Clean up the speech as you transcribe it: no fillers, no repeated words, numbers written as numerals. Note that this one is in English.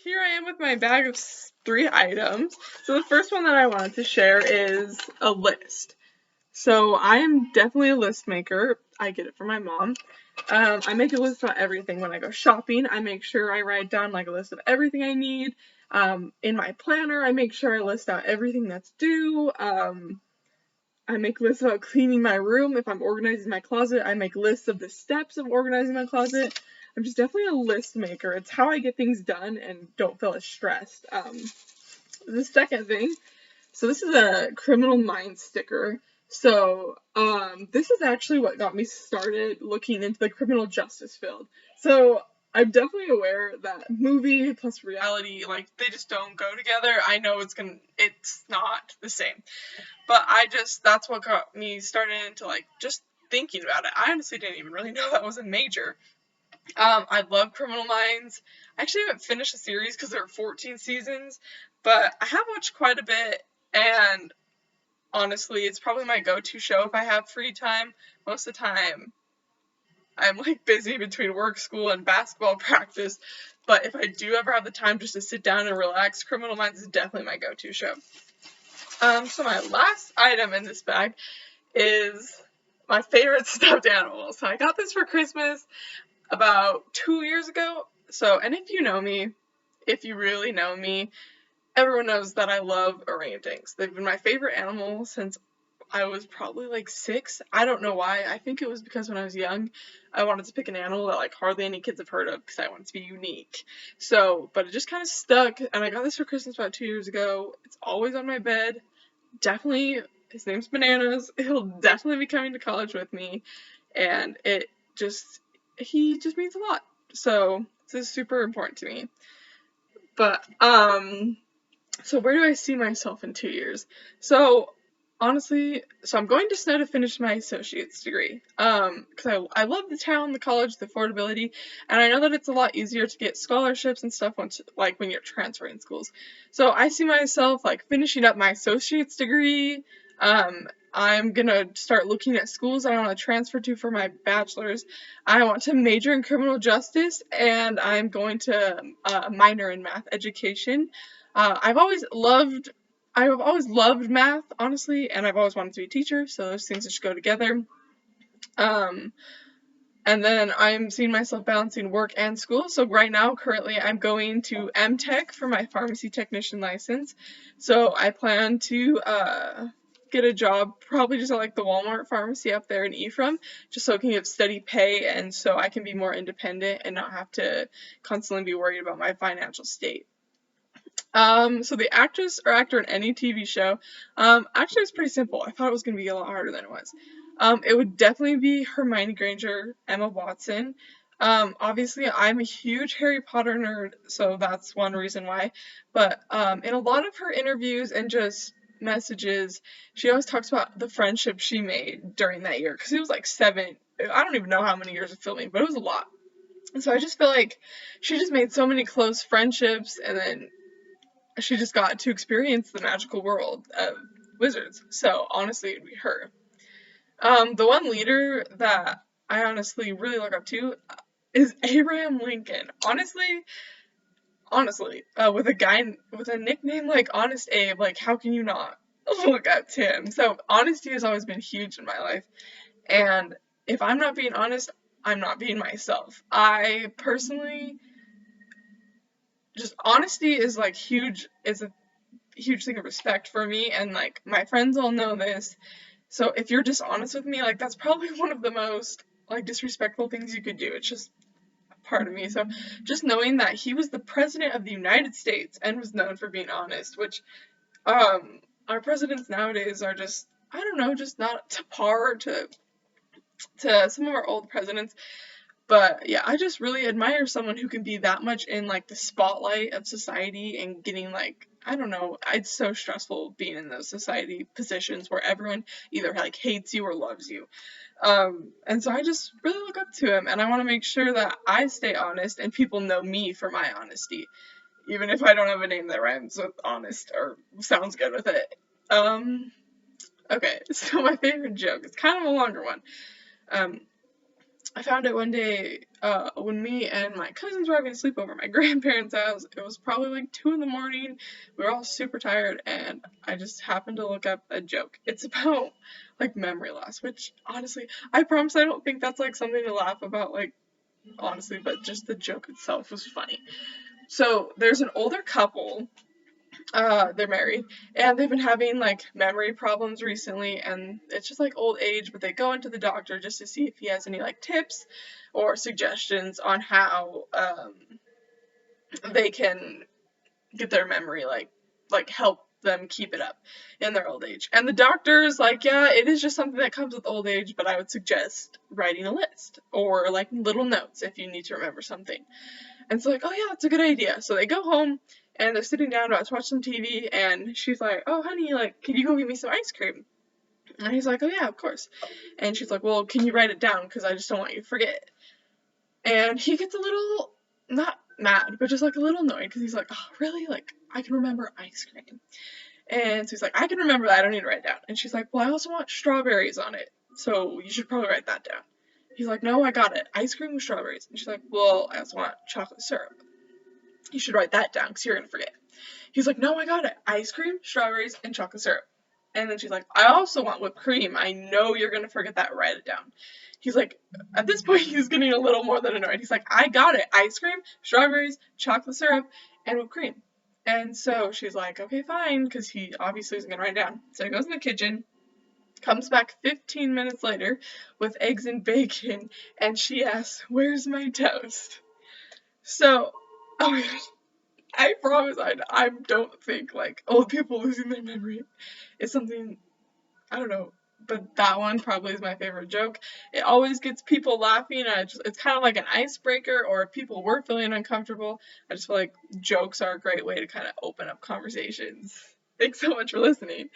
here I am with my bag of three items. So the first one that I wanted to share is a list. So I am definitely a list maker. I get it from my mom. I make a list about everything when I go shopping. I make sure I write down like a list of everything I need. In my planner, I make sure I list out everything that's due. I make lists about cleaning my room. If I'm organizing my closet, I make lists of the steps of organizing my closet. I'm just definitely a list maker. It's how I get things done and don't feel as stressed. The second thing, so this is a Criminal Minds sticker. So, this is actually what got me started looking into the criminal justice field. So, I'm definitely aware that movie plus reality, like, they just don't go together. I know it's not the same. But that's what got me started into, like, just thinking about it. I honestly didn't even really know that was a major. I love Criminal Minds. I actually haven't finished the series because there are 14 seasons, but I have watched quite a bit, and honestly, it's probably my go-to show if I have free time. Most of the time, I'm, like, busy between work, school, and basketball practice, but if I do ever have the time just to sit down and relax, Criminal Minds is definitely my go-to show. So my last item in this bag is my favorite stuffed animal. So I got this for Christmas about 2 years ago. So, and if you know me, if you really know me, everyone knows that I love orangutans. They've been my favorite animal since I was probably like 6. I don't know why. I think it was because when I was young, I wanted to pick an animal that like hardly any kids have heard of because I wanted to be unique. So, but it just kind of stuck, and I got this for Christmas about 2 years ago. It's always on my bed. Definitely, his name's Bananas. He'll definitely be coming to college with me, and he just means a lot. So this is super important to me. But so where do I see myself in 2 years? So honestly, I'm going to SNO to finish my associate's degree. Because I love the town, the college, the affordability, and I know that it's a lot easier to get scholarships and stuff when you're transferring schools. So I see myself like finishing up my associate's degree. I'm gonna start looking at schools I want to transfer to for my bachelor's. I want to major in criminal justice, and I'm going to minor in math education. I've always loved math, honestly, and I've always wanted to be a teacher, so those things just go together. Um, and then I'm seeing myself balancing work and school. So right now, currently, I'm going to MTech for my pharmacy technician license. So I plan to get a job, probably just at like the Walmart pharmacy up there in Ephraim, just so I can get steady pay and so I can be more independent and not have to constantly be worried about my financial state. So the actress or actor in any TV show, actually it's pretty simple. I thought it was going to be a lot harder than it was. It would definitely be Hermione Granger, Emma Watson. Obviously I'm a huge Harry Potter nerd, so that's one reason why. But, in a lot of her interviews and just messages, she always talks about the friendship she made during that year, because it was like 7, I don't even know how many years of filming, but it was a lot. And so I just feel like she just made so many close friendships, and then she just got to experience the magical world of wizards. So honestly, it'd be her. The one leader that I honestly really look up to is Abraham Lincoln. Honestly, with a nickname like Honest Abe, like how can you not look up to him? So honesty has always been huge in my life, and if I'm not being honest, I'm not being myself. I personally just honesty is like a huge thing of respect for me, and like my friends all know this. So if you're dishonest with me, like that's probably one of the most like disrespectful things you could do. It's just part of me. So just knowing that he was the president of the United States and was known for being honest, which our presidents nowadays are just, I don't know, just not to par to some of our old presidents. But yeah, I just really admire someone who can be that much in like the spotlight of society and getting like, I don't know, it's so stressful being in those society positions where everyone either like hates you or loves you. And so I just really look up to him, and I want to make sure that I stay honest and people know me for my honesty, even if I don't have a name that rhymes with honest or sounds good with it. Um, okay, so my favorite joke, it's kind of a longer one. Um, I found it one day when me and my cousins were having a sleepover at my grandparents' house. It was probably like 2 in the morning. We were all super tired, and I just happened to look up a joke. It's about like memory loss, which honestly, I promise I don't think that's like something to laugh about, like honestly, but just the joke itself was funny. So there's an older couple, they're married, and they've been having like memory problems recently, and it's just like old age, but they go into the doctor just to see if he has any like tips or suggestions on how they can get their memory like help them keep it up in their old age. And the doctor's like, yeah, it is just something that comes with old age, but I would suggest writing a list or like little notes if you need to remember something. And so like, oh yeah, that's a good idea. So they go home and they're sitting down about to watch some TV, and she's like, oh honey, like, can you go get me some ice cream? And he's like, oh yeah, of course. And she's like, well, can you write it down? Because I just don't want you to forget. And he gets a little, not mad, but just like a little annoyed, because he's like, oh really? Like, I can remember ice cream. And so he's like, I can remember that, I don't need to write it down. And she's like, well, I also want strawberries on it, so you should probably write that down. He's like, no, I got it. Ice cream with strawberries. And she's like, well, I also want chocolate syrup. You should write that down because you're going to forget. He's like, no, I got it. Ice cream, strawberries, and chocolate syrup. And then she's like, I also want whipped cream. I know you're going to forget that. Write it down. He's like, at this point, he's getting a little more than annoyed. He's like, I got it. Ice cream, strawberries, chocolate syrup, and whipped cream. And so she's like, okay, fine, because he obviously isn't going to write it down. So he goes in the kitchen, comes back 15 minutes later with eggs and bacon, and she asks, where's my toast? So, oh my gosh, I promise I don't think like old people losing their memory is something, I don't know, but that one probably is my favorite joke. It always gets people laughing. It's kind of like an icebreaker, or if people were feeling uncomfortable, I just feel like jokes are a great way to kind of open up conversations. Thanks so much for listening.